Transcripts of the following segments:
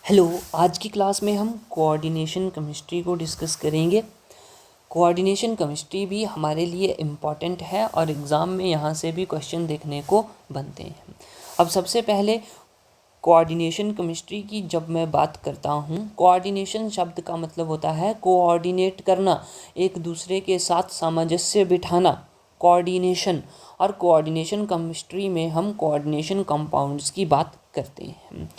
Hello. आज की class में हम कोऑर्डिनेशन केमिस्ट्री को डिस्कस करेंगे। कोऑर्डिनेशन केमिस्ट्री भी हमारे लिए इम्पॉर्टेंट है और एग्ज़ाम में यहाँ से भी क्वेश्चन देखने को बनते हैं। अब सबसे पहले कोऑर्डिनेशन केमिस्ट्री की जब मैं बात करता हूँ, कोऑर्डिनेशन शब्द का मतलब होता है कोऑर्डिनेट करना, एक दूसरे के साथ सामंजस्य बिठाना, कोऑर्डिनेशन। और कोऑर्डिनेशन केमिस्ट्री में हम कोऑर्डिनेशन कंपाउंड्स की बात करते हैं।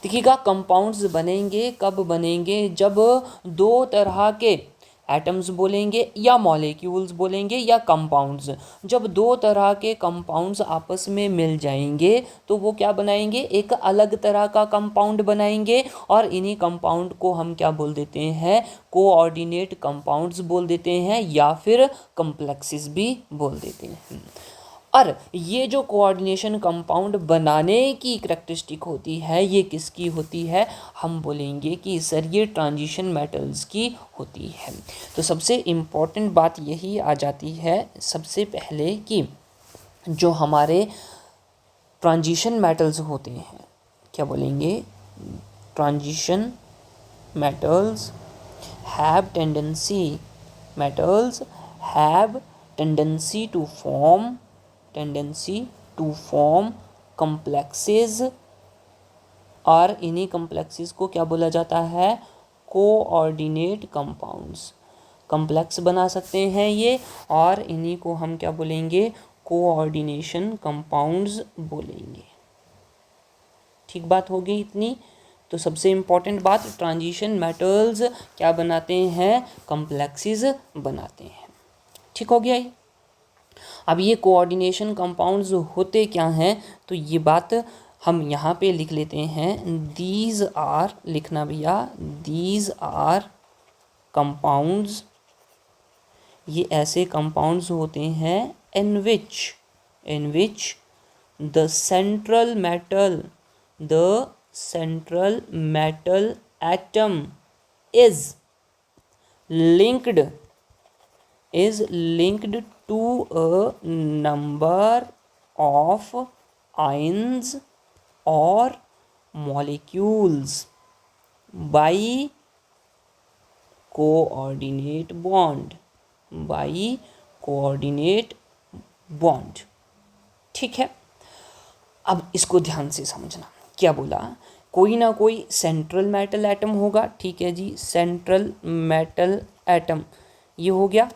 देखिएगा, कंपाउंड्स बनेंगे कब बनेंगे, जब दो तरह के एटम्स बोलेंगे या मॉलिक्यूल्स बोलेंगे या कंपाउंड्स, जब दो तरह के कंपाउंड्स आपस में मिल जाएंगे तो वो क्या बनाएंगे, एक अलग तरह का कंपाउंड बनाएंगे। और इन्हीं कंपाउंड को हम क्या बोल देते हैं, कोऑर्डिनेट कंपाउंड्स बोल देते हैं या फिर कॉम्प्लेक्सेस भी बोल देते हैं। और ये जो कोऑर्डिनेशन कंपाउंड बनाने की करैक्टरिस्टिक होती है, ये किसकी होती है, हम बोलेंगे कि सर ये ट्रांजिशन मेटल्स की होती है। तो सबसे इम्पोर्टेंट बात यही आ जाती है सबसे पहले कि जो हमारे ट्रांजिशन मेटल्स होते हैं, क्या बोलेंगे, transition metals have tendency to form complexes, और इन्हीं complexes को क्या बोला जाता है, कोऑर्डिनेट कंपाउंड्स। कॉम्प्लेक्स बना सकते हैं ये, और इन्हीं को हम क्या बोलेंगे, कोऑर्डिनेशन कंपाउंड्स बोलेंगे। ठीक बात हो गई इतनी। तो सबसे इम्पॉर्टेंट बात, ट्रांजिशन मेटल्स क्या बनाते हैं, कॉम्प्लेक्सेस बनाते हैं। ठीक हो गया ये। अब ये कोऑर्डिनेशन कंपाउंड्स होते क्या हैं, तो ये बात हम यहाँ पे लिख लेते हैं। दीज आर, लिखना भैया, दीज आर कंपाउंड्स, ये ऐसे कंपाउंड्स होते हैं in which the central metal atom is linked to a number of ions or molecules by coordinate bond। ठीक है, अब इसको ध्यान से समझना। क्या बोला, कोई ना कोई सेंट्रल मेटल एटम होगा, ठीक है जी, सेंट्रल मेटल एटम ये हो गया।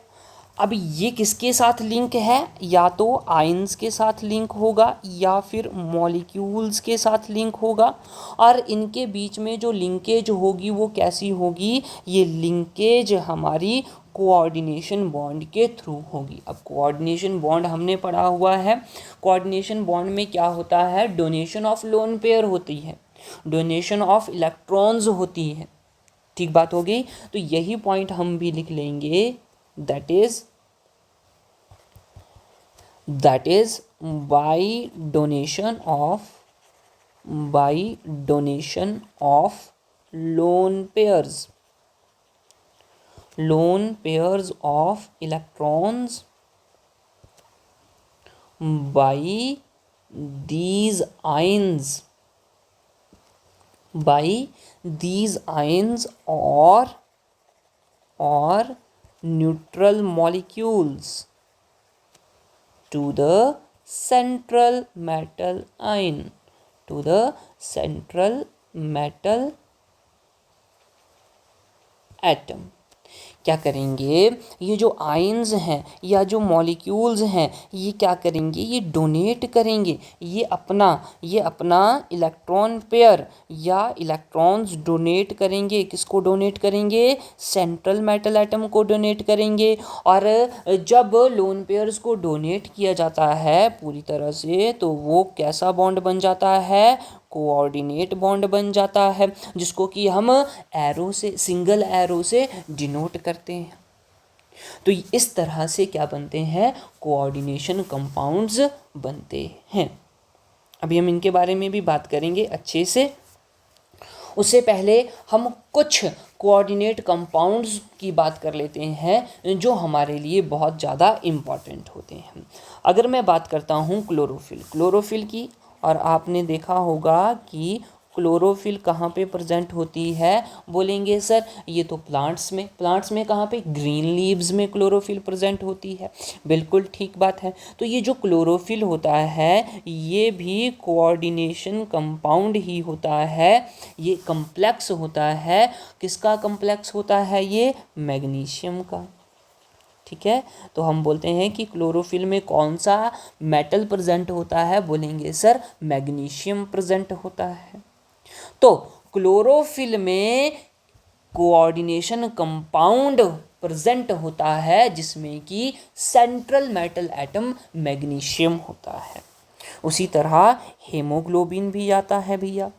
अब ये किसके साथ लिंक है, या तो आयंस के साथ लिंक होगा या फिर मॉलिक्यूल्स के साथ लिंक होगा। और इनके बीच में जो लिंकेज होगी वो कैसी होगी, ये लिंकेज हमारी कोऑर्डिनेशन बॉन्ड के थ्रू होगी। अब कोऑर्डिनेशन बॉन्ड हमने पढ़ा हुआ है, कोऑर्डिनेशन बॉन्ड में क्या होता है, डोनेशन ऑफ लोन पेयर होती है, डोनेशन ऑफ इलेक्ट्रॉन्स होती है। ठीक बात हो गई। तो यही पॉइंट हम भी लिख लेंगे, that is by donation of lone pairs of electrons by these ions or neutral molecules to the central metal atom। क्या करेंगे, ये जो आयंस हैं या जो मॉलिक्यूल्स हैं, ये क्या करेंगे, ये डोनेट करेंगे, ये अपना इलेक्ट्रॉन पेयर या इलेक्ट्रॉन्स डोनेट करेंगे। किसको डोनेट करेंगे, सेंट्रल मेटल एटम को डोनेट करेंगे। और जब लोन पेयर्स को डोनेट किया जाता है पूरी तरह से, तो वो कैसा बॉन्ड बन जाता है, कोऑर्डिनेट बॉन्ड बन जाता है, जिसको कि हम एरो से, सिंगल एरो से डिनोट करते हैं। तो इस तरह से क्या बनते हैं, कोऑर्डिनेशन कंपाउंड्स बनते हैं। अभी हम इनके बारे में भी बात करेंगे अच्छे से। उससे पहले हम कुछ कोऑर्डिनेट कंपाउंड्स की बात कर लेते हैं जो हमारे लिए बहुत ज़्यादा इम्पॉर्टेंट होते हैं। अगर मैं बात करता हूँ क्लोरोफिल की, और आपने देखा होगा कि क्लोरोफिल कहाँ पे प्रेजेंट होती है? बोलेंगे सर ये तो प्लांट्स में कहाँ पे? ग्रीन लीव्स में क्लोरोफिल प्रेजेंट होती है। बिल्कुल ठीक बात है। तो ये जो क्लोरोफिल होता है ये भी कोऑर्डिनेशन कंपाउंड ही होता है, ये कम्प्लेक्स होता है। किसका कम्प्लेक्स होता है? ये मैग्नीशियम का। ठीक है, तो हम बोलते हैं कि क्लोरोफिल में कौन सा मेटल प्रेजेंट होता है? बोलेंगे सर मैग्नीशियम प्रेजेंट होता है। तो क्लोरोफिल में कोऑर्डिनेशन कंपाउंड प्रेजेंट होता है जिसमें कि सेंट्रल मेटल एटम मैग्नीशियम होता है। उसी तरह हेमोग्लोबिन भी आता है भैया।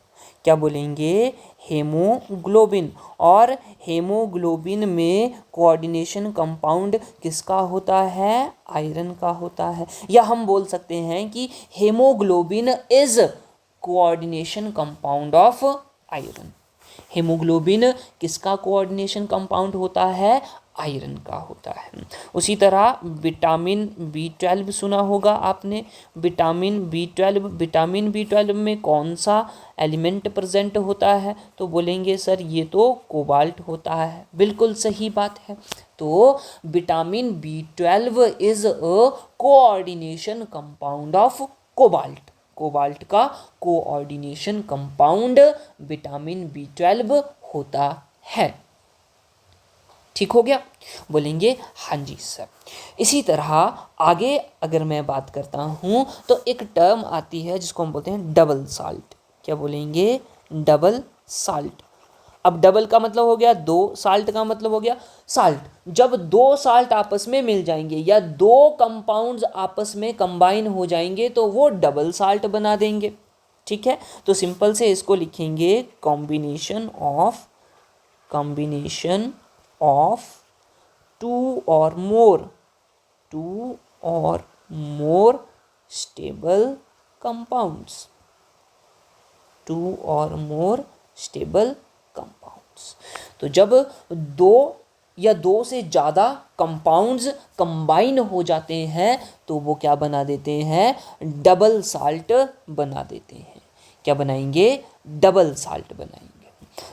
क्या बोलेंगे? हेमोग्लोबिन। और हेमोग्लोबिन में कोऑर्डिनेशन कंपाउंड किसका होता है? आयरन का होता है। या हम बोल सकते हैं कि haemoglobin is coordination compound of iron. Haemoglobin किसका कोऑर्डिनेशन कंपाउंड होता है? आयरन का होता है। उसी तरह विटामिन B12 सुना होगा आपने। विटामिन B12 में कौन सा एलिमेंट प्रेजेंट होता है? तो बोलेंगे सर ये तो कोबाल्ट होता है। बिल्कुल सही बात है। तो vitamin B12 is a coordination compound of cobalt. Cobalt का कोऑर्डिनेशन कंपाउंड विटामिन B12 होता है। ठीक हो गया? बोलेंगे हाँ जी सर। इसी तरह आगे अगर मैं बात करता हूँ तो एक टर्म आती है जिसको हम बोलते हैं डबल साल्ट। क्या बोलेंगे? Double salt. अब डबल का मतलब हो गया दो, साल्ट का मतलब हो गया साल्ट। जब दो साल्ट आपस में मिल जाएंगे या दो कंपाउंड्स आपस में कंबाइन हो जाएंगे तो वो डबल साल्ट बना देंगे। ठीक है, तो सिंपल से इसको लिखेंगे कॉम्बिनेशन ऑफ टू और मोर स्टेबल कंपाउंड्स। टू और मोर स्टेबल कंपाउंड्स। तो जब दो या दो से ज़्यादा कंपाउंड्स कंबाइन हो जाते हैं तो वो क्या बना देते हैं? डबल साल्ट बना देते हैं। क्या बनाएंगे? डबल साल्ट बनाएंगे।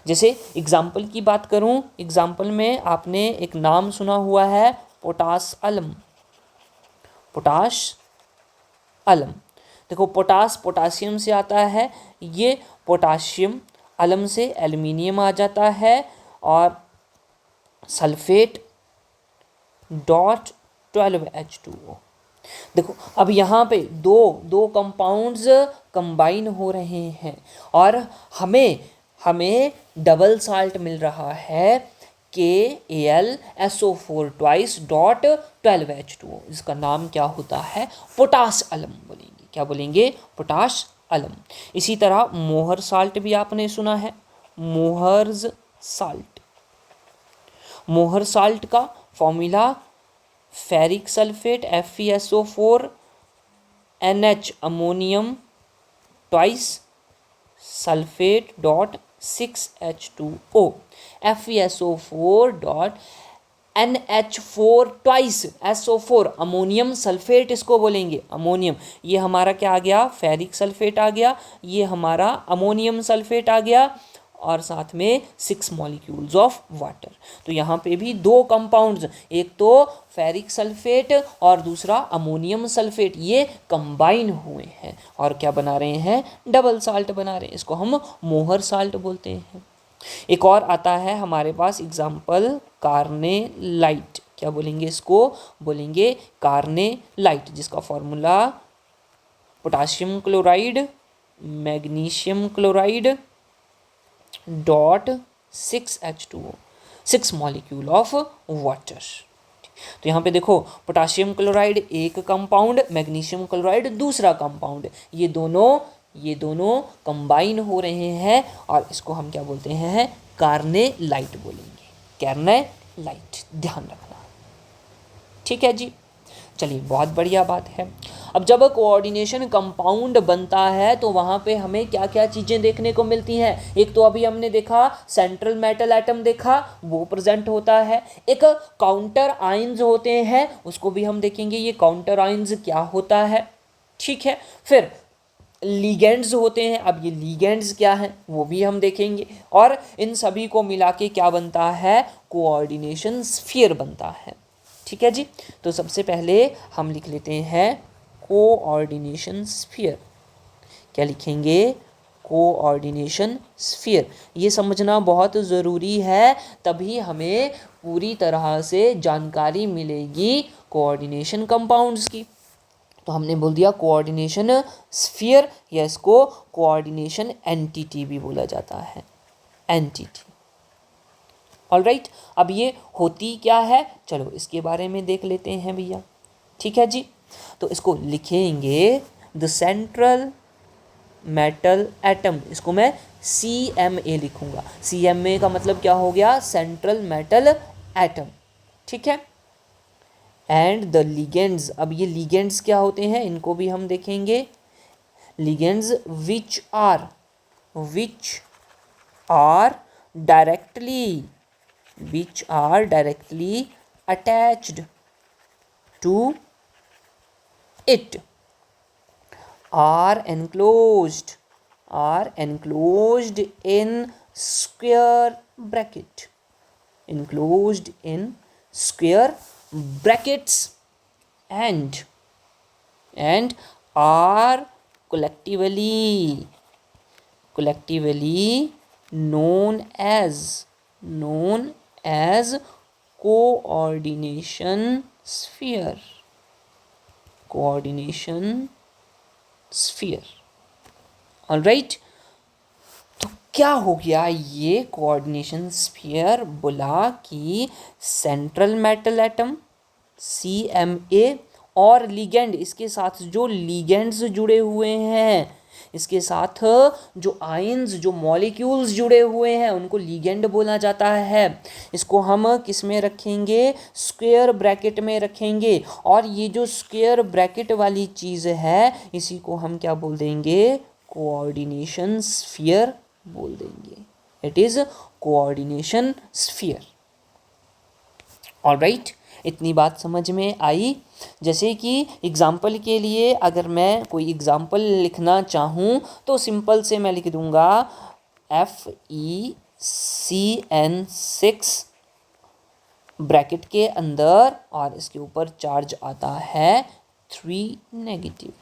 जैसे एग्जाम्पल की बात करूं, एग्जाम्पल में आपने एक नाम सुना हुआ है पोटास अलम। पोटाश अलम। देखो पोटासियम से आता है, ये पोटाशियम अलम से एल्युमिनियम आ जाता है और सल्फेट डॉट 12H2O। देखो अब यहाँ पे दो कंपाउंड्स कंबाइन हो रहे हैं और हमें डबल साल्ट मिल रहा है KAlSO4 ट्वाइस डॉट 12H2O। इसका नाम क्या होता है? पोटास अलम बोलेंगे। क्या बोलेंगे? पोटास अलम। इसी तरह मोहर साल्ट भी आपने सुना है, मोहर्स साल्ट। मोहर साल्ट का formula ferric sulphate FeSO4 NH ammonium twice sulphate dot 6H2O। FeSO4 dot NH4 twice SO4 ammonium sulphate इसको बोलेंगे। अमोनियम ये हमारा क्या आ गया? फेरिक सल्फेट आ गया। ये हमारा अमोनियम सल्फेट आ गया और साथ में 6 मॉलिक्यूल्स ऑफ वाटर। तो यहाँ पे भी दो कंपाउंड्स, एक तो फेरिक सल्फेट और दूसरा अमोनियम सल्फेट, ये कंबाइन हुए हैं और क्या बना रहे हैं? डबल साल्ट बना रहे हैं। इसको हम मोहर साल्ट बोलते हैं। एक और आता है हमारे पास एग्जाम्पल कार्नेलाइट। क्या बोलेंगे इसको? बोलेंगे कार्नेलाइट, जिसका formula potassium chloride magnesium chloride dot 6H2O, 6 molecule of water. तो यहाँ पे देखो पोटाशियम क्लोराइड एक कंपाउंड, मैग्नीशियम क्लोराइड दूसरा कंपाउंड, ये दोनों कंबाइन हो रहे हैं और इसको हम क्या बोलते हैं? कार्नेलाइट बोलेंगे। कार्नेलाइट, ध्यान रखना। ठीक है जी, चलिए बहुत बढ़िया बात है। अब जब कोऑर्डिनेशन कंपाउंड बनता है तो वहाँ पे हमें क्या क्या चीज़ें देखने को मिलती हैं? एक तो अभी हमने देखा सेंट्रल मेटल एटम देखा, वो प्रेजेंट होता है। एक काउंटर आयंस होते हैं, उसको भी हम देखेंगे ये काउंटर आयंस क्या होता है। ठीक है, फिर लीगेंड्स होते हैं। अब ये लीगेंड्स क्या हैं वो भी हम देखेंगे, और इन सभी को मिला के क्या बनता है, कोऑर्डिनेशन स्फीयर बनता है। ठीक है जी। तो सबसे पहले हम लिख लेते हैं कोऑर्डिनेशन स्फीयर। क्या लिखेंगे, कोऑर्डिनेशन स्फीयर। ये समझना बहुत ज़रूरी है, तभी हमें पूरी तरह से जानकारी मिलेगी कोऑर्डिनेशन कंपाउंड्स की। तो हमने बोल दिया कोऑर्डिनेशन स्फीयर, या इसको कोऑर्डिनेशन एंटिटी भी बोला जाता है, एंटिटी। ऑलराइट, अब ये होती क्या है, चलो इसके बारे में देख लेते हैं भैया। ठीक है जी। तो इसको लिखेंगे द सेंट्रल मेटल एटम, इसको मैं CMA लिखूंगा। CMA का मतलब क्या हो गया, सेंट्रल मेटल एटम। ठीक है। एंड द लिगेंड्स, अब ये लिगेंड्स क्या होते हैं इनको भी हम देखेंगे। Ligands which are directly attached to it are enclosed in square bracket, enclosed in square brackets, and are collectively known as coordination sphere, coordination sphere. Alright, तो क्या हो गया, ये कोऑर्डिनेशन स्फीयर बोला कि सेंट्रल मेटल एटम CMA और ligand, इसके साथ जो लिगेंड्स जुड़े हुए हैं, इसके साथ जो आयंस, जो मॉलिक्यूल्स जुड़े हुए हैं, उनको लिगेंड बोला जाता है। इसको हम किस में रखेंगे, स्क्वायर ब्रैकेट में रखेंगे। और ये जो स्क्वायर ब्रैकेट वाली चीज़ है, इसी को हम क्या बोल देंगे, कोऑर्डिनेशन स्फीयर बोल देंगे। It is coordination sphere. Alright, इतनी बात समझ में आई। जैसे कि एग्ज़ाम्पल के लिए अगर मैं कोई एग्ज़ाम्पल लिखना चाहूँ तो सिंपल से मैं लिख दूँगा FeCN6 ब्रैकेट के अंदर, और इसके ऊपर चार्ज आता है 3 नेगेटिव।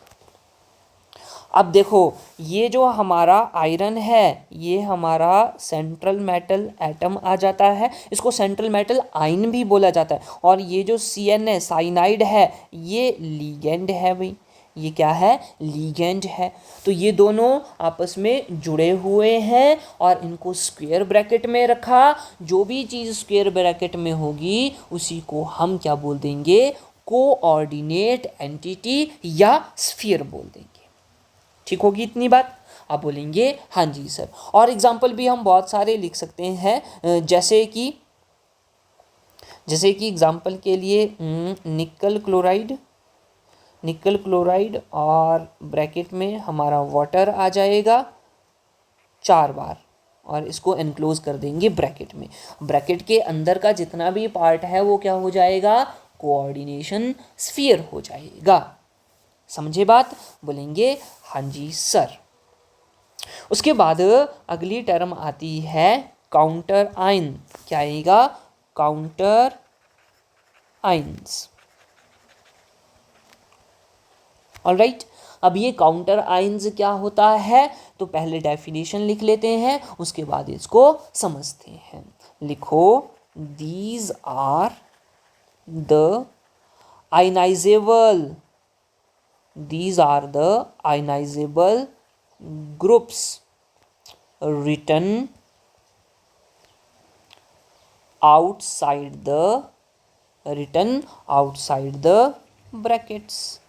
अब देखो, ये जो हमारा आयरन है, ये हमारा सेंट्रल मेटल एटम आ जाता है, इसको सेंट्रल मेटल आयन भी बोला जाता है। और ये जो CN है, साइनाइड है, ये लीगेंड है भाई, ये क्या है, लीगेंड है। तो ये दोनों आपस में जुड़े हुए हैं और इनको स्क्वायर ब्रैकेट में रखा। जो भी चीज़ स्क्वायर ब्रैकेट में होगी उसी को हम क्या बोल देंगे, कोऑर्डिनेट एंटिटी या स्फीयर बोल देंगे। ठीक होगी इतनी बात। आप बोलेंगे हाँ जी सर। और एग्जाम्पल भी हम बहुत सारे लिख सकते हैं, जैसे कि एग्जाम्पल के लिए निकल क्लोराइड और ब्रैकेट में हमारा वाटर आ जाएगा 4 बार, और इसको एनक्लोज कर देंगे ब्रैकेट में। ब्रैकेट के अंदर का जितना भी पार्ट है वो क्या हो जाएगा, कोऑर्डिनेशन स्फीयर हो जाएगा। समझे बात, बोलेंगे हाँ जी सर। उसके बाद अगली टर्म आती है काउंटर आयन। क्या आएगा, काउंटर आयंस। ऑलराइट, अब ये काउंटर आयंस क्या होता है, तो पहले डेफिनेशन लिख लेते हैं, उसके बाद इसको समझते हैं। लिखो, these are the ionisable groups written outside the brackets।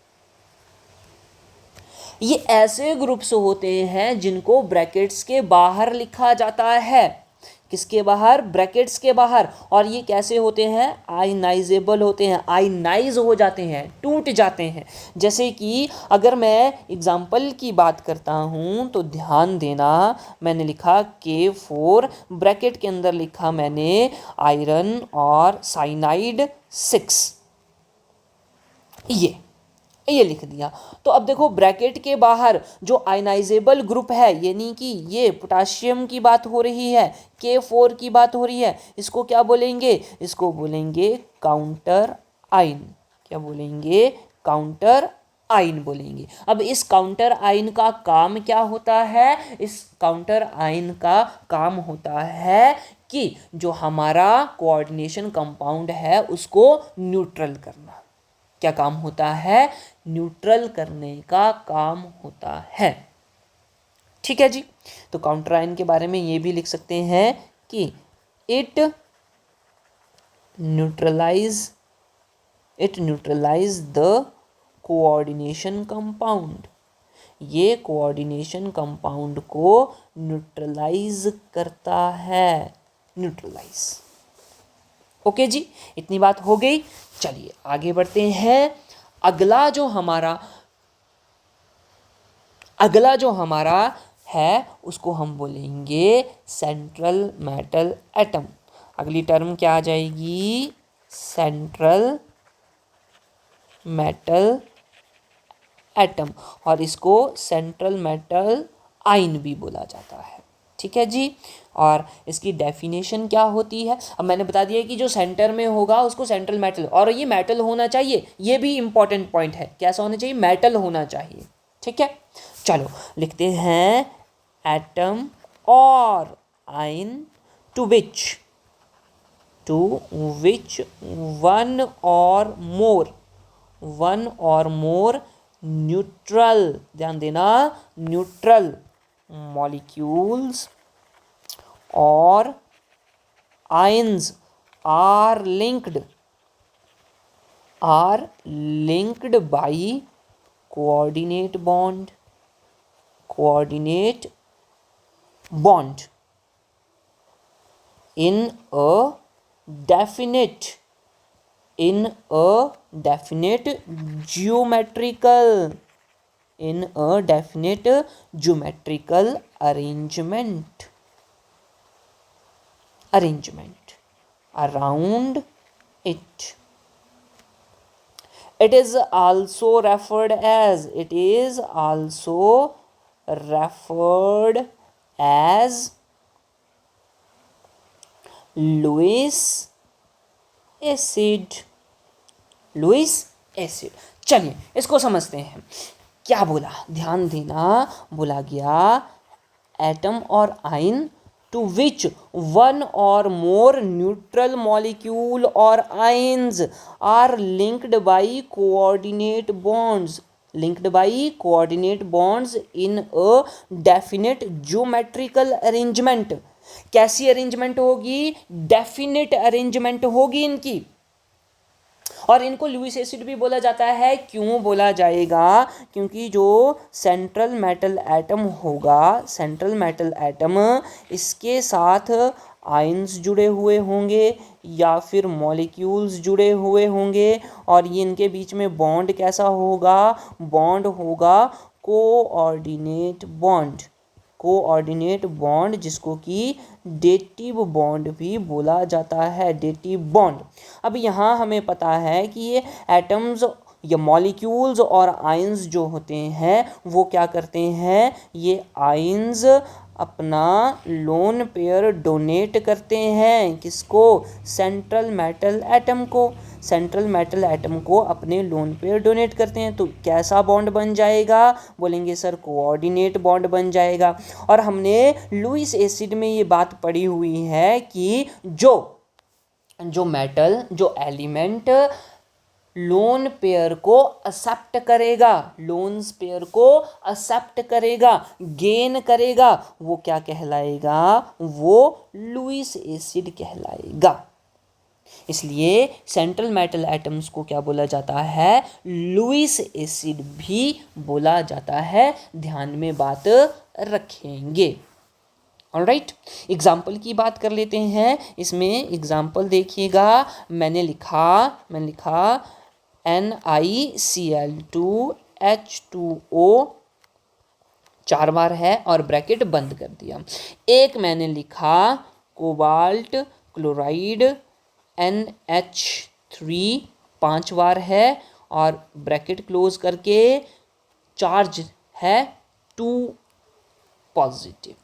ये ऐसे ग्रुप्स होते हैं जिनको ब्रैकेट्स के बाहर लिखा जाता है। किसके बाहर, ब्रैकेट्स के बाहर। और ये कैसे होते हैं, आयनाइजेबल होते हैं, आयनाइज हो जाते हैं, टूट जाते हैं। जैसे कि अगर मैं एग्जाम्पल की बात करता हूँ तो ध्यान देना, मैंने लिखा K4, ब्रैकेट के अंदर लिखा मैंने आयरन और साइनाइड 6। ये ये लिख दिया। तो अब देखो ब्रैकेट के बाहर जो आयनाइजेबल ग्रुप है, यानी कि ये पोटाशियम की बात हो रही है, K4 की बात हो रही है, इसको क्या बोलेंगे? इसको बोलेंगे काउंटर आयन। क्या बोलेंगे? काउंटर आयन बोलेंगे। अब इस काउंटर आयन का काम क्या होता है? इस काउंटर आयन का काम होता है कि जो हमारा कोऑर्डिनेशन कंपाउंड है उसको न्यूट्रल करना। क्या काम होता है? न्यूट्रल करने का काम होता है। ठीक है जी। तो काउंटर आयन के बारे में ये भी लिख सकते हैं कि it neutralise the coordination compound. ये कोऑर्डिनेशन कंपाउंड को न्यूट्रलाइज करता है। न्यूट्रलाइज। ओके जी, इतनी बात हो गई। चलिए आगे बढ़ते हैं। अगला जो हमारा है उसको हम बोलेंगे सेंट्रल मेटल एटम। अगली टर्म क्या आ जाएगी? सेंट्रल मेटल एटम, और इसको सेंट्रल मेटल आयन भी बोला जाता है। ठीक है जी। और इसकी डेफिनेशन क्या होती है? अब मैंने बता दिया कि जो सेंटर में होगा उसको सेंट्रल मेटल, और ये मेटल होना चाहिए, ये भी इंपॉर्टेंट पॉइंट है। कैसा होना चाहिए? मेटल होना चाहिए। ठीक है, चलो लिखते हैं एटम और आयन टू विच वन और मोर न्यूट्रल, ध्यान देना, न्यूट्रल मॉलिक्यूल्स और ions are linked by coordinate bond in a definite geometrical arrangement around it. It is also referred as Lewis acid। चलिए इसको समझते हैं। क्या बोला? ध्यान देना, बोला गया एटम और आयन टू विच वन और मोर न्यूट्रल मॉलिक्यूल और ions are linked by coordinate bonds in a definite geometrical arrangement. कैसी अरेंजमेंट होगी? डेफिनेट अरेंजमेंट होगी इनकी। और इनको लुईस एसिड भी बोला जाता है। क्यों बोला जाएगा? क्योंकि जो सेंट्रल मेटल एटम होगा, इसके साथ आयन्स जुड़े हुए होंगे या फिर मॉलिक्यूल्स जुड़े हुए होंगे, और ये इनके बीच में बॉन्ड कैसा होगा? बॉन्ड होगा कोऑर्डिनेट बॉन्ड, जिसको कि डेटिव बॉन्ड भी बोला जाता है। Dative bond. अब यहाँ हमें पता है कि ये एटम्स या मॉलिक्यूल्स और आयन्स जो होते हैं वो क्या करते हैं? ये आयन्स अपना लोन पेयर डोनेट करते हैं। किसको? सेंट्रल मेटल एटम को अपने लोन पेयर डोनेट करते हैं। तो कैसा बॉन्ड बन जाएगा? बोलेंगे सर कोऑर्डिनेट बॉन्ड बन जाएगा। और हमने लुईस एसिड में ये बात पढ़ी हुई है कि जो एलिमेंट लोन पेयर को एक्सेप्ट करेगा, गेन करेगा, वो क्या कहलाएगा? वो लुईस एसिड कहलाएगा। इसलिए सेंट्रल मेटल एटम्स को क्या बोला जाता है? लुईस एसिड भी बोला जाता है। ध्यान में बात रखेंगे। ऑलराइट, एग्जाम्पल की बात कर लेते हैं। इसमें एग्जाम्पल देखिएगा, मैंने लिखा NiCl2H2O 4 बार है और ब्रैकेट बंद कर दिया। एक मैंने लिखा कोबाल्ट क्लोराइड NH3 5 बार है और ब्रैकेट क्लोज करके चार्ज है 2 पॉजिटिव,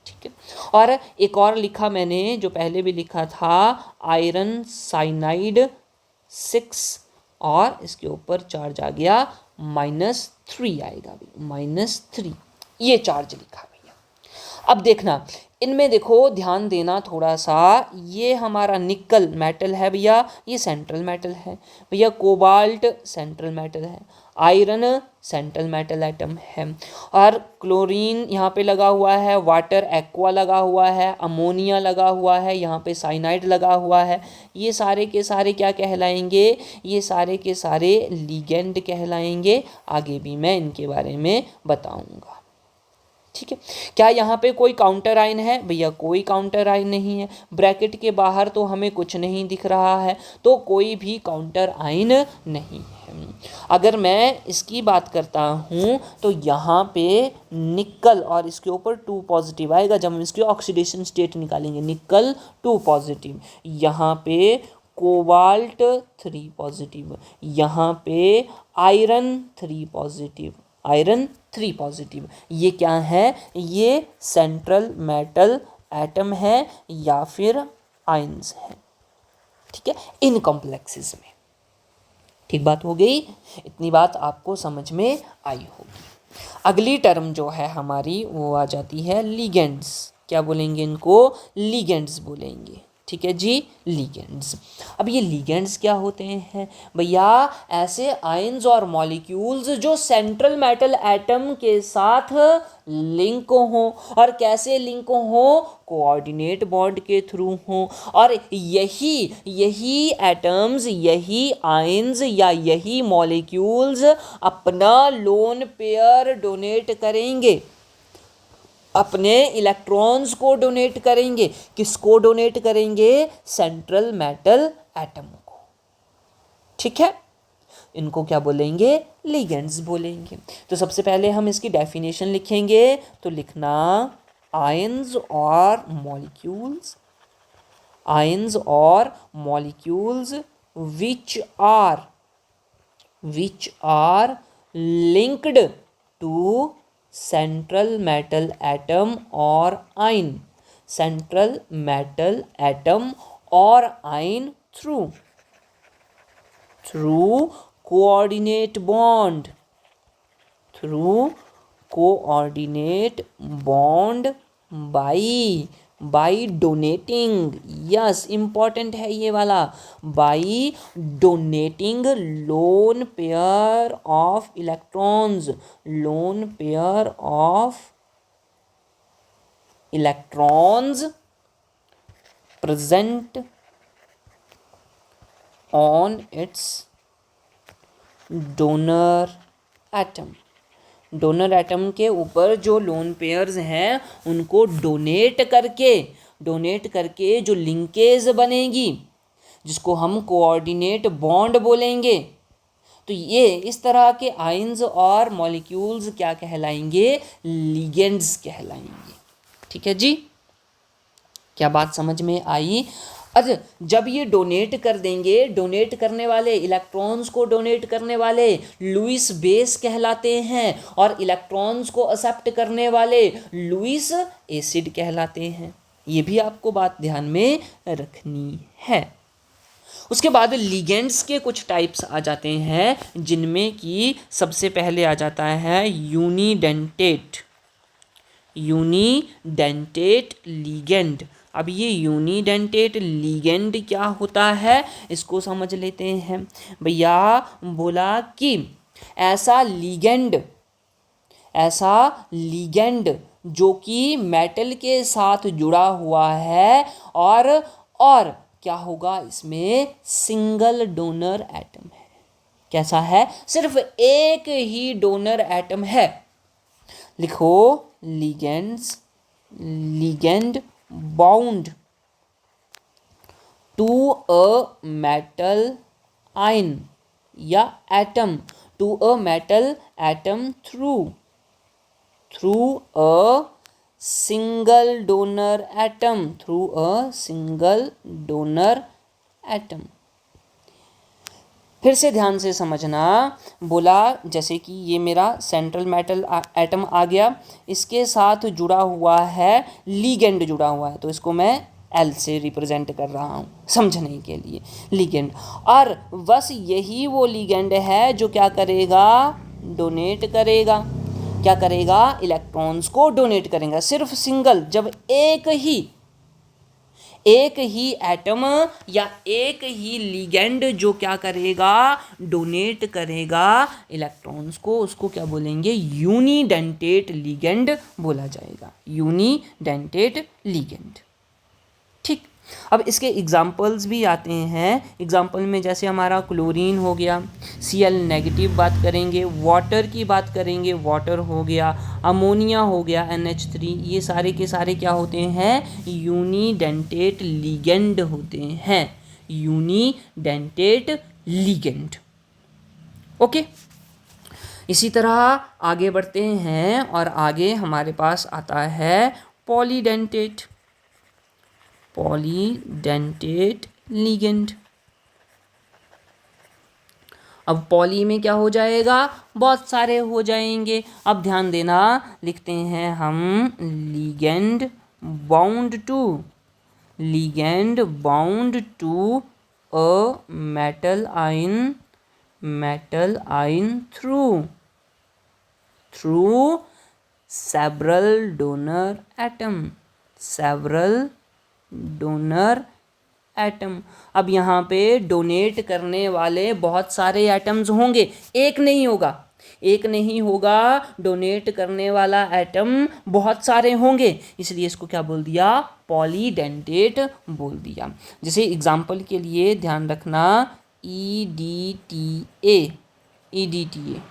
ठीक है। और एक और लिखा मैंने, जो पहले भी लिखा था, आयरन साइनाइड 6 और इसके ऊपर चार्ज आ गया -3 आएगा, -3, ये चार्ज लिखा भैया। अब देखना इनमें, देखो ध्यान देना थोड़ा सा, ये हमारा निकल मेटल है भैया, ये सेंट्रल मेटल है भैया, कोबाल्ट सेंट्रल मेटल है, आयरन सेंट्रल मेटल एटम है, और क्लोरीन यहाँ पे लगा हुआ है, वाटर एक्वा लगा हुआ है, अमोनिया लगा हुआ है, यहाँ पे साइनाइड लगा हुआ है। ये सारे के सारे क्या कहलाएंगे? ये सारे के सारे लिगेंड कहलाएंगे। आगे भी मैं इनके बारे में बताऊंगा, ठीक है। क्या यहाँ पे कोई काउंटर आयन है? भैया कोई काउंटर आयन नहीं है। ब्रैकेट के बाहर तो हमें कुछ नहीं दिख रहा है, तो कोई भी काउंटर आयन नहीं है। अगर मैं इसकी बात करता हूँ तो यहाँ पे निकल और इसके ऊपर 2 पॉजिटिव आएगा जब हम इसकी ऑक्सीडेशन स्टेट निकालेंगे, निकल 2 पॉजिटिव, यहाँ पे कोबाल्ट 3 पॉजिटिव, यहाँ पे आयरन 3 पॉजिटिव, आयरन 3 पॉजिटिव। ये क्या है? ये सेंट्रल मेटल एटम है या फिर आयंस है, ठीक है, इन कॉम्प्लेक्सेस में। ठीक बात हो गई, इतनी बात आपको समझ में आई होगी। अगली टर्म जो है हमारी वो आ जाती है लिगेंड्स। क्या बोलेंगे इनको? लिगेंड्स बोलेंगे, ठीक है जी, लिगेंड्स। अब ये लिगेंड्स क्या होते हैं भैया? ऐसे आयंस और मॉलिक्यूल्स जो सेंट्रल मेटल एटम के साथ लिंक हो, और कैसे लिंक हो? कोऑर्डिनेट बॉन्ड के थ्रू हो। और यही एटम्स, यही आयंस या यही मॉलिक्यूल्स अपना लोन पेयर डोनेट करेंगे, अपने इलेक्ट्रॉन्स को डोनेट करेंगे। किसको डोनेट करेंगे? सेंट्रल मेटल एटम को, ठीक है। इनको क्या बोलेंगे? लिगेंड्स बोलेंगे। तो सबसे पहले हम इसकी डेफिनेशन लिखेंगे, तो लिखना आयंस और मॉलिक्यूल्स, आयंस और molecules which are linked to central metal atom or ion, central metal atom or ion through coordinate bond, through coordinate bond by donating, yes important है ये वाला, by donating lone pair of electrons, lone pair of electrons present on its donor atom, donor atom के ऊपर जो lone pairs हैं उनको donate करके जो लिंकेज बनेगी, जिसको हम कोऑर्डिनेट बॉन्ड बोलेंगे, तो ये इस तरह के आयंस और मॉलिक्यूल्स क्या कहलाएंगे? लिगेंड्स कहलाएंगे, ठीक है जी। क्या बात समझ में आई? अच्छा, जब ये डोनेट कर देंगे, डोनेट करने वाले, इलेक्ट्रॉन्स को डोनेट करने वाले लुईस बेस कहलाते हैं, और इलेक्ट्रॉन्स को एक्सेप्ट करने वाले लुईस एसिड कहलाते हैं। ये भी आपको बात ध्यान में रखनी है। उसके बाद लिगेंड्स के कुछ टाइप्स आ जाते हैं, जिनमें कि सबसे पहले आ जाता है यूनिडेंटेट लिगेंड। अब ये यूनिडेंटेट लिगेंड क्या होता है, इसको समझ लेते हैं भैया। बोला कि ऐसा लिगेंड जो कि मेटल के साथ जुड़ा हुआ है, और क्या होगा इसमें? सिंगल डोनर एटम है। कैसा है? सिर्फ एक ही डोनर एटम है। लिखो ligand bound to a metal ion या atom, to a metal atom through a single donor atom, फिर से ध्यान से समझना। बोला जैसे कि ये मेरा सेंट्रल मेटल एटम आ गया, इसके साथ जुड़ा हुआ है लिगेंड जुड़ा हुआ है, तो इसको मैं एल से रिप्रेजेंट कर रहा हूँ समझने के लिए, लिगेंड। और बस यही वो लिगेंड है जो क्या करेगा, डोनेट करेगा। क्या करेगा, इलेक्ट्रॉन्स को डोनेट करेगा। सिर्फ सिंगल, जब एक ही एटम या एक ही लिगेंड जो क्या करेगा, डोनेट करेगा इलेक्ट्रॉन्स को, उसको क्या बोलेंगे, यूनिडेंटेट लिगेंड बोला जाएगा, यूनिडेंटेट लिगेंड। ठीक। अब इसके एग्जाम्पल्स भी आते हैं। एग्जाम्पल में जैसे हमारा क्लोरीन हो गया, Cl नेगेटिव बात करेंगे, वाटर की बात करेंगे, वाटर हो गया, अमोनिया हो गया NH3, ये सारे के सारे क्या होते हैं, यूनिडेंटेट लिगेंड होते हैं, यूनिडेंटेट लिगेंड। ओके। इसी तरह आगे बढ़ते हैं और आगे हमारे पास आता है पॉलीडेंटेट, पॉलीडेंटेट लिगेंड। अब पॉली में क्या हो जाएगा, बहुत सारे हो जाएंगे। अब ध्यान देना, लिखते हैं हम ligand bound to, ligand bound to a metal ion, metal ion through several donor atom, several donor atom. अब यहाँ पे डोनेट करने वाले बहुत सारे एटम्स होंगे, एक नहीं होगा, एक नहीं होगा, डोनेट करने वाला एटम बहुत सारे होंगे, इसलिए इसको क्या बोल दिया, पॉलीडेंटेट बोल दिया। जैसे एग्जांपल के लिए ध्यान रखना, EDTA, EDTA,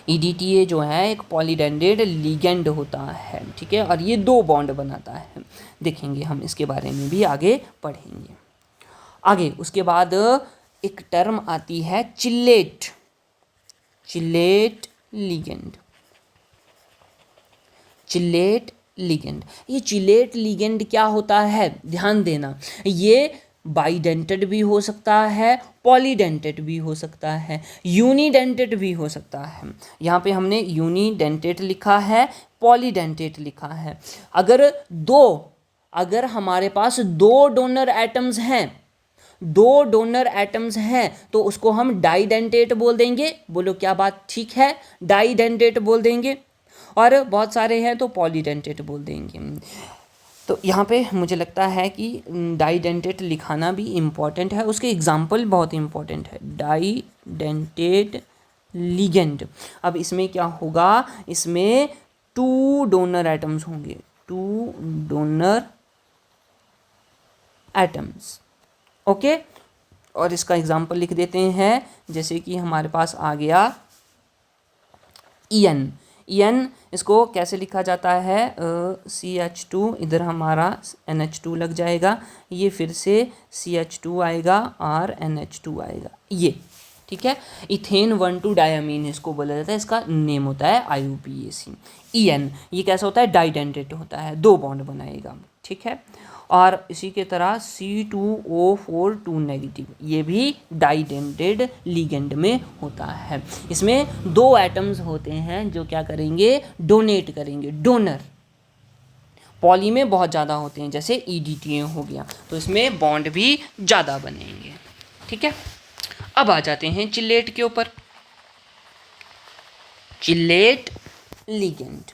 EDTA जो है एक पॉलीडेंटेट लिगेंड होता है, ठीक है, और ये 2 बॉन्ड बनाता है। देखेंगे हम इसके बारे में भी आगे पढ़ेंगे। आगे उसके बाद एक टर्म आती है chelate, chelate ligand, chelate ligand. ये चिलेट लिगेंड क्या होता है, ध्यान देना, ये बाइडेंटेड भी हो सकता है, पॉलीडेंटेड भी हो सकता है, यूनिडेंटेड भी हो सकता है। यहाँ पे हमने यूनिडेंटेड लिखा है, पॉलीडेंटेड लिखा है। अगर हमारे पास 2 डोनर एटम्स हैं, 2 डोनर एटम्स हैं, तो उसको हम डाइडेंटेट बोल देंगे। बोलो क्या बात ठीक है, डाइडेंटेट बोल देंगे। और बहुत सारे हैं तो पॉलीडेंटेट बोल देंगे। तो यहाँ पे मुझे लगता है कि डाइडेंटेट लिखाना भी इम्पॉर्टेंट है, उसके एग्जाम्पल बहुत इम्पॉर्टेंट है। डाइडेंटेट लिगेंड। अब इसमें क्या होगा, इसमें 2 डोनर एटम्स होंगे, 2 डोनर एटम्स। ओके। और इसका एग्जाम्पल लिख देते हैं, जैसे कि हमारे पास आ गया EN। EN इसको कैसे लिखा जाता है, CH2, इधर हमारा NH2 लग जाएगा, ये फिर से CH2 आएगा और NH2 आएगा, ये ठीक है। इथेन 1,2 डायमीन इसको बोला जाता है, इसका नेम होता है IUPAC। EN ये कैसा होता है, डाइडेंटेट होता है, 2 बॉन्ड बनाएगा, ठीक है। और इसी के तरह C2O4 2 नेगेटिव, ये भी डाइडेंटेड लिगेंड में होता है। इसमें 2 एटम्स होते हैं जो क्या करेंगे, डोनेट करेंगे, डोनर। पॉली में बहुत ज़्यादा होते हैं, जैसे EDTA हो गया, तो इसमें बॉन्ड भी ज़्यादा बनेंगे, ठीक है। अब आ जाते हैं चिलेट के ऊपर, चिलेट लिगेंड।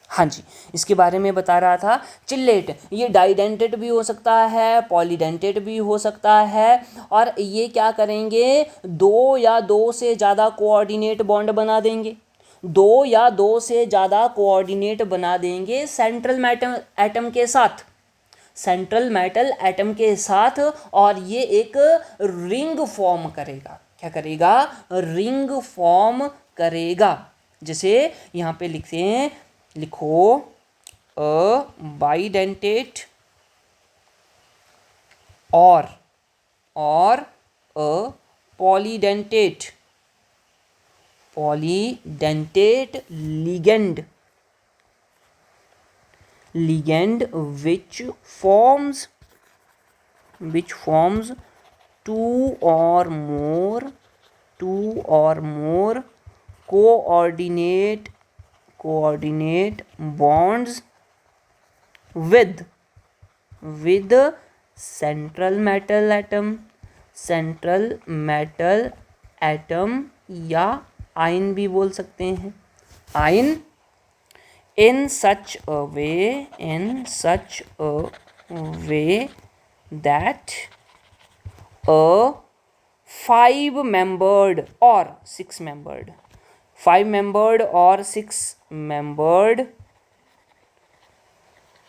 हाँ जी, इसके बारे में बता रहा था। चिलेट ये डाइडेंटेड भी हो सकता है, पॉलीडेंटेड भी हो सकता है, और ये क्या करेंगे, 2 या 2 से ज़्यादा कोऑर्डिनेट बॉन्ड बना देंगे, 2 या 2 से ज़्यादा कोऑर्डिनेट बना देंगे सेंट्रल मेटल एटम के साथ, सेंट्रल मेटल एटम के साथ, और ये एक रिंग फॉर्म करेगा। क्या करेगा, रिंग फॉर्म करेगा। जैसे यहाँ पे लिखते हैं, लिखो अ बाइडेंटेट और a polydentate, polydentate ligand, ligand which forms which forms two or more coordinate bonds with central metal atom या आयन भी बोल सकते हैं, ion, in such a way that a five-membered or six-membered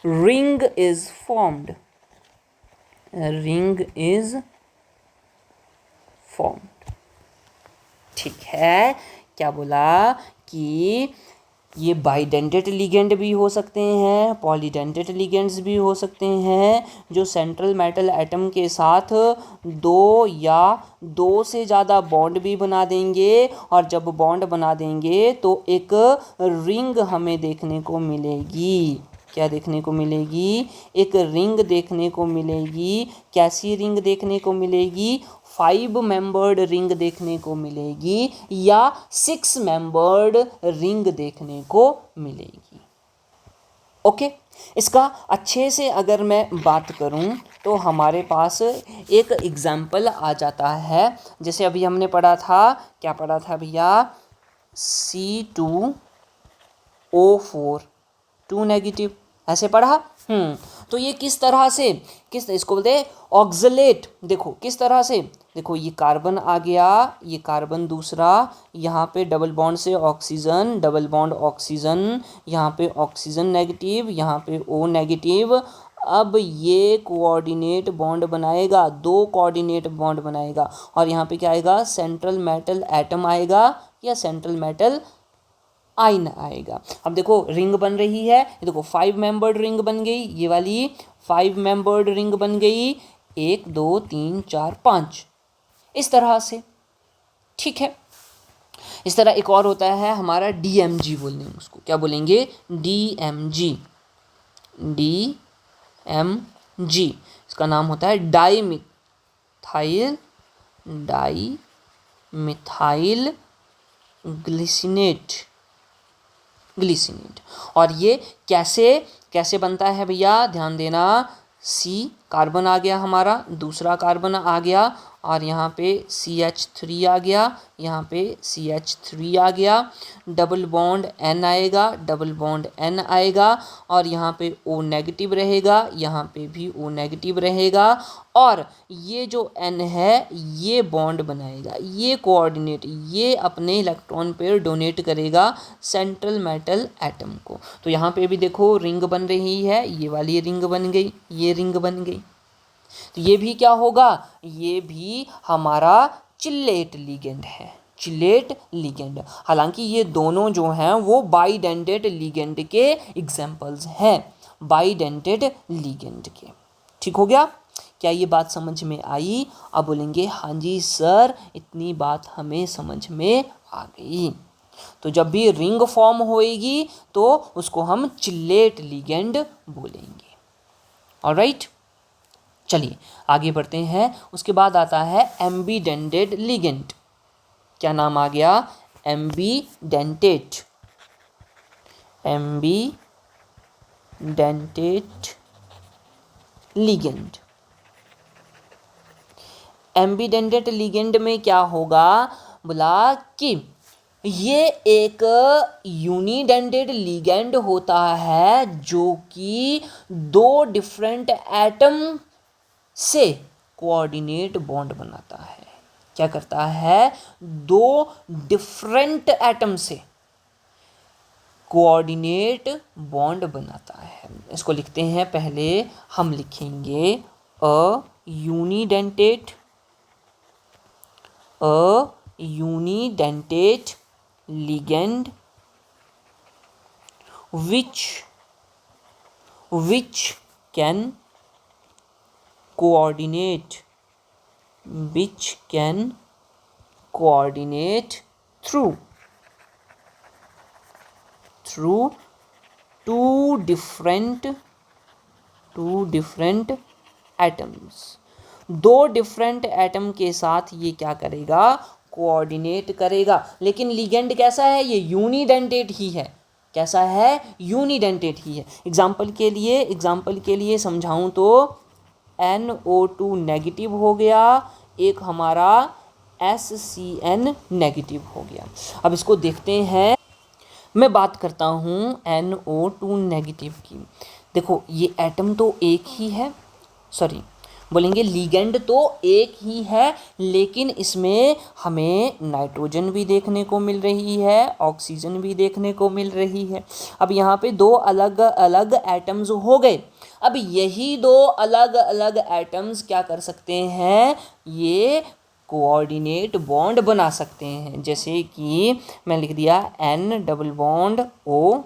ring is formed. ठीक है, क्या बोला कि ये बाइडेंटेड लिगेंड भी हो सकते हैं, पॉलीडेंटेड लिगेंड्स भी हो सकते हैं, जो सेंट्रल मेटल एटम के साथ दो या दो से ज़्यादा बॉन्ड भी बना देंगे, और जब बॉन्ड बना देंगे तो एक रिंग हमें देखने को मिलेगी। क्या देखने को मिलेगी? एक रिंग देखने को मिलेगी। कैसी रिंग देखने को मिलेगी? 5-मेंबर्ड रिंग देखने को मिलेगी या 6-मेंबर्ड रिंग देखने को मिलेगी। ओके, इसका अच्छे से अगर मैं बात करूं तो हमारे पास एक एग्जाम्पल आ जाता है। जैसे अभी हमने पढ़ा था, क्या पढ़ा था भैया? C2O4 2 नेगेटिव, ऐसे पढ़ा। तो ये किस तरह से, इसको बोलते हैं ऑक्सलेट। देखो किस तरह से, देखो ये कार्बन आ गया, ये कार्बन दूसरा, यहाँ पे डबल बॉन्ड से ऑक्सीजन, डबल बॉन्ड ऑक्सीजन, यहाँ पे ऑक्सीजन नेगेटिव, यहाँ पे O नेगेटिव। अब ये कोऑर्डिनेट बॉन्ड बनाएगा, 2 कोऑर्डिनेट बॉन्ड बनाएगा, और यहाँ पे क्या आएगा? सेंट्रल मेटल एटम आएगा या सेंट्रल मेटल आयन आएगा। अब देखो रिंग बन रही है, ये देखो 5-मेंबर्ड रिंग बन गई, ये वाली 5-मेंबर्ड रिंग बन गई, 1 2 3 4 5 इस तरह से। ठीक है, इस तरह एक और होता है हमारा DMG, बोलने उसको क्या बोलेंगे? DMG। इसका नाम होता है डाईमिथाइल ग्लिसिनेट। और ये कैसे बनता है भैया? ध्यान देना। C कार्बन आ गया हमारा, दूसरा कार्बन आ गया, और यहाँ पे CH3 आ गया, यहाँ पे CH3 आ गया, डबल बॉन्ड N आएगा, और यहाँ पे O नेगेटिव रहेगा, यहाँ पे भी O नेगेटिव रहेगा, और ये जो N है ये बॉन्ड बनाएगा, ये कोऑर्डिनेट, ये अपने इलेक्ट्रॉन पेयर डोनेट करेगा सेंट्रल मेटल एटम को। तो यहाँ पे भी देखो रिंग बन रही है, ये वाली रिंग बन गई, ये रिंग बन गई। तो ये भी क्या होगा? ये भी हमारा चिल्लेट लिगेंड है, चिल्लेट लिगेंड। हालांकि ये दोनों जो हैं वो बाइडेंटेड लिगेंड के एग्जाम्पल्स हैं, बाइडेंटेड लिगेंड के। ठीक हो गया? क्या ये बात समझ में आई? अब बोलेंगे हाँ जी सर, इतनी बात हमें समझ में आ गई। तो जब भी रिंग फॉर्म होएगी तो उसको हम चिल्लेट लिगेंड बोलेंगे। ऑलराइट, चलिए आगे बढ़ते हैं। उसके बाद आता है एम्बीडेंटेड लिगेंड। क्या नाम आ गया? एम्बीडेंटेड लिगेंड। एम्बीडेंटेड लिगेंड में क्या होगा? बोला कि ये एक यूनिडेंटेड लिगेंड होता है जो कि 2 डिफरेंट एटम से कोऑर्डिनेट बॉन्ड बनाता है। क्या करता है? 2 डिफरेंट एटम से कोऑर्डिनेट बॉन्ड बनाता है। इसको लिखते हैं, पहले हम लिखेंगे a unidentate ligand which can coordinate through 2 different atoms, दो डिफरेंट एटम के साथ ये क्या करेगा, कोऑर्डिनेट करेगा। लेकिन लिगेंड कैसा है, ये यूनिडेंटेट ही है। कैसा है, यूनिडेंटेट ही है। एग्जाम्पल के लिए समझाऊं तो NO2 नेगेटिव हो गया, एक हमारा SCN नेगेटिव हो गया। अब इसको देखते हैं, मैं बात करता हूँ NO2 नेगेटिव की। देखो ये एटम तो एक ही है, सॉरी बोलेंगे लिगेंड तो एक ही है, लेकिन इसमें हमें नाइट्रोजन भी देखने को मिल रही है, ऑक्सीजन भी देखने को मिल रही है। अब यहाँ पे दो अलग अलग एटम्स हो गए। अब यही दो अलग अलग एटम्स क्या कर सकते हैं, ये कोऑर्डिनेट बॉन्ड बना सकते हैं। जैसे कि मैं लिख दिया N double bond O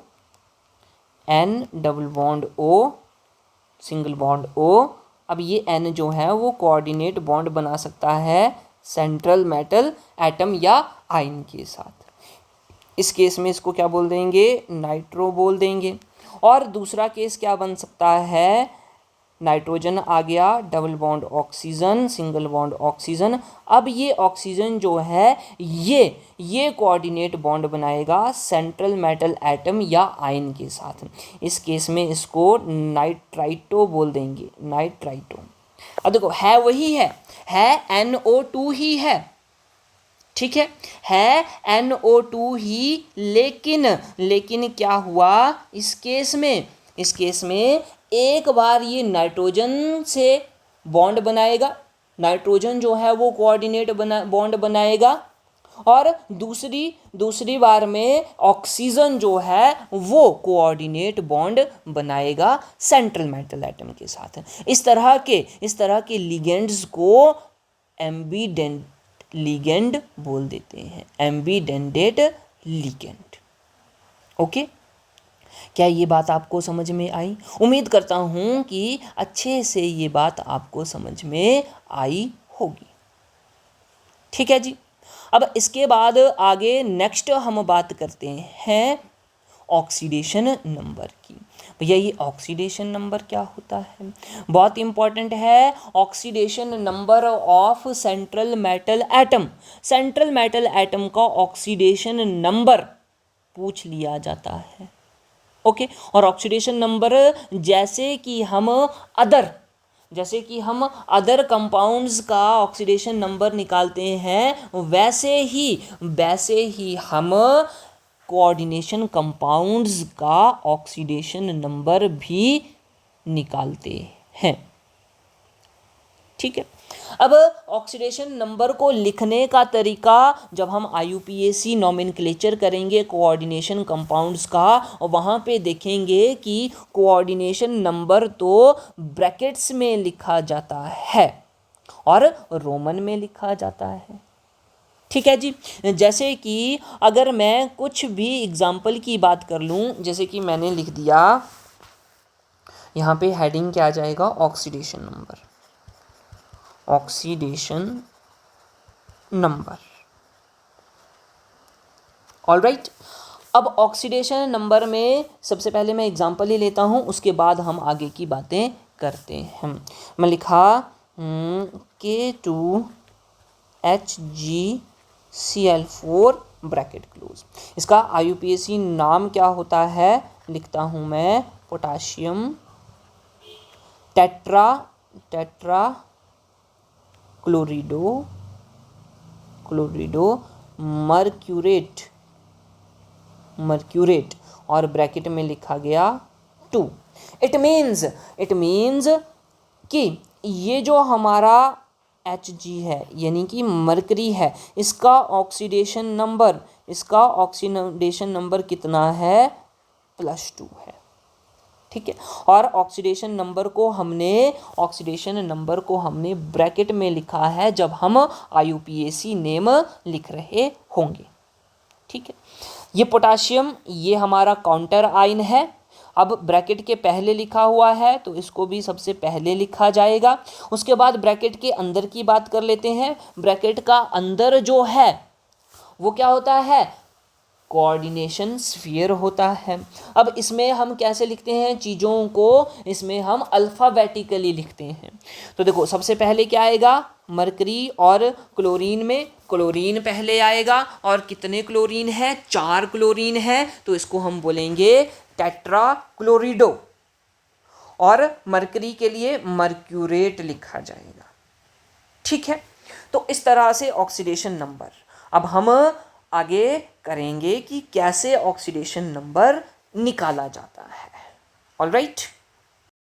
single bond O। अब ये N जो है वो कोऑर्डिनेट बॉन्ड बना सकता है सेंट्रल मेटल एटम या आयन के साथ। इस केस में इसको क्या बोल देंगे, नाइट्रो बोल देंगे। और दूसरा केस क्या बन सकता है, नाइट्रोजन आ गया, double bond oxygen, single bond oxygen. अब ये ऑक्सीजन जो है ये कोऑर्डिनेट बॉन्ड बनाएगा सेंट्रल मेटल एटम या आयन के साथ। इस केस में इसको नाइट्राइटो बोल देंगे, नाइट्राइटो। अब देखो है वही है NO2 ही है, ठीक है NO2 ही, लेकिन क्या हुआ इस केस में एक बार ये नाइट्रोजन से बॉन्ड बनाएगा, नाइट्रोजन जो है वो कोऑर्डिनेट बॉन्ड बनाएगा, और दूसरी बार में ऑक्सीजन जो है वो कोऑर्डिनेट बॉन्ड बनाएगा सेंट्रल मेटल एटम के साथ। इस तरह के लिगेंड्स को एम्बीडेंट लिगेंड बोल देते हैं, एम्बीडेंटेट लिगेंड। ओके, क्या ये बात आपको समझ में आई? उम्मीद करता हूँ कि अच्छे से ये बात आपको समझ में आई होगी। ठीक है जी। अब इसके बाद आगे नेक्स्ट हम बात करते हैं ऑक्सीडेशन नंबर की। भैया ये ऑक्सीडेशन नंबर क्या होता है, बहुत इंपॉर्टेंट है। Oxidation number of central metal atom, central metal atom का ऑक्सीडेशन नंबर पूछ लिया जाता है। ओके, और ऑक्सीडेशन नंबर जैसे कि हम अदर कंपाउंड्स का ऑक्सीडेशन नंबर निकालते हैं, वैसे ही हम कोऑर्डिनेशन कंपाउंड्स का ऑक्सीडेशन नंबर भी निकालते हैं। ठीक है, अब ऑक्सीडेशन नंबर को लिखने का तरीका, जब हम IUPAC नॉमेनक्लेचर करेंगे कोऑर्डिनेशन कंपाउंड्स का, और वहाँ पे देखेंगे कि कोऑर्डिनेशन नंबर तो ब्रैकेट्स में लिखा जाता है और रोमन में लिखा जाता है। ठीक है जी। जैसे कि अगर मैं कुछ भी एग्जाम्पल की बात कर लूँ, जैसे कि मैंने लिख दिया यहाँ पे हेडिंग क्या आ जाएगा, oxidation number, oxidation number. Alright, अब ऑक्सीडेशन नंबर में सबसे पहले मैं एग्जांपल ही लेता हूं, उसके बाद हम आगे की बातें करते हैं। मैं लिखा K2HgCl4 ब्रैकेट क्लोज। इसका IUPAC नाम क्या होता है, लिखता हूं मैं पोटाशियम टेट्रा क्लोरिडो मर्क्यूरेट और ब्रैकेट में लिखा गया 2। इट मीन्स कि ये जो हमारा Hg है यानी कि मरकरी है, इसका ऑक्सीडेशन नंबर कितना है, +2 है। ठीक है, और ऑक्सीडेशन नंबर को हमने ब्रैकेट में लिखा है जब हम IUPAC नेम लिख रहे होंगे। ठीक है, ये पोटाशियम ये हमारा काउंटर आयन है। अब ब्रैकेट के पहले लिखा हुआ है तो इसको भी सबसे पहले लिखा जाएगा। उसके बाद ब्रैकेट के अंदर की बात कर लेते हैं। ब्रैकेट का अंदर जो है वो क्या होता है, कोऑर्डिनेशन स्फीयर होता है। अब इसमें हम कैसे लिखते हैं चीज़ों को, इसमें हम अल्फ़ाबेटिकली लिखते हैं। तो देखो सबसे पहले क्या आएगा, मरकरी और क्लोरीन में क्लोरीन पहले आएगा, और कितने क्लोरीन है, 4 क्लोरीन है, तो इसको हम बोलेंगे टेट्रा क्लोरिडो, और मरकरी के लिए मर्क्यूरेट लिखा जाएगा। ठीक है, तो इस तरह से ऑक्सीडेशन नंबर। अब हम आगे करेंगे कि कैसे ऑक्सीडेशन नंबर निकाला जाता है। ऑलराइट।